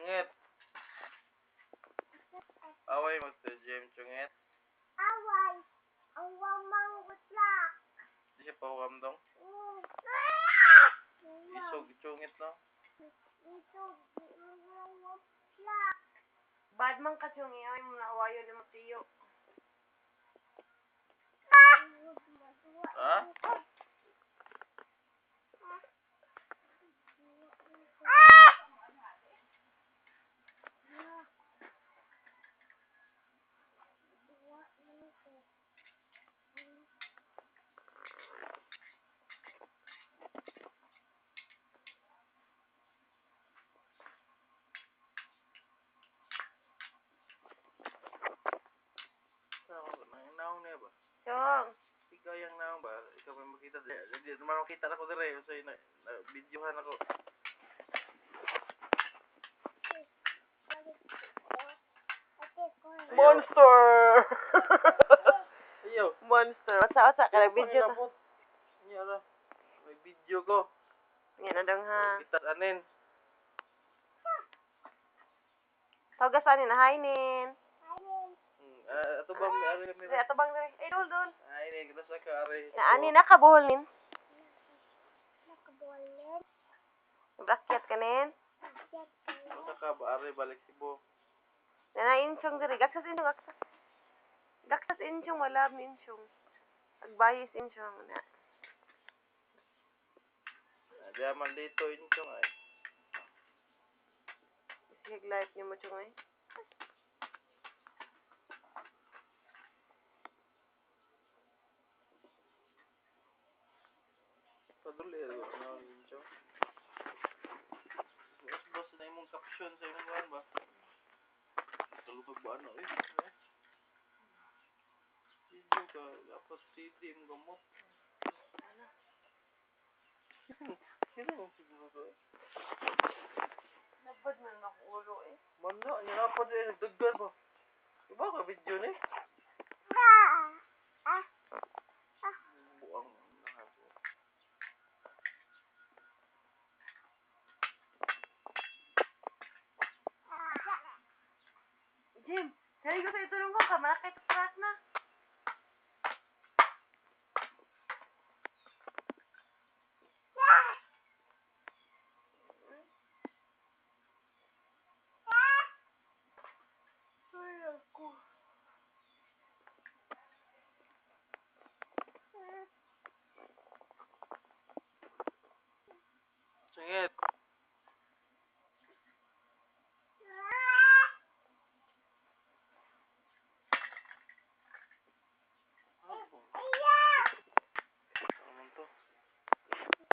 Chungit. Away mo si Jim Chungit. Away. Awang manggutlak. Di siya pawam dong. Isog Chungit no. Isog manggutlak. Bad man ka chungi ay mo na awayo ni Matiyo. Ha? Naong niya ba? Chong. Ikaw yung naong ba? Ikaw may makita. Hindi naman makita ako dire. So, videohan ako. Monster! Ayaw. Monster. Wasa ka video ta. Iya lah. May video ko. Yan na dong ha. Kita anin. Tawag sa anin na hainin. Ato bang may ari kami. Ato bang dali? Ay dul. Ay ni kita sa ka ari. Na ani nakabuhol nin. Nakabulan. Bracket kanin. Sa ka ba ari balik Cebu. Na inchong diri. Gaksas inchong gaksas. Gaksas inchong wala mi inchong. Agbayis inchong na. Diya man dito inchong ay. Sige life niyo mo chung ay. Paduli ano inchong. Boss na imong caption sa imong kuan ba? Kalupag ba ano eh? Video ka dapat CD mo gamot. Sino mo siguro to? Nabad man ako ulo eh. Manda, ang napad eh, nagdagdan ba? Iba ka video ni? Buang lahat. Jim, sabi ko sa'yo tulong ko ka, malakit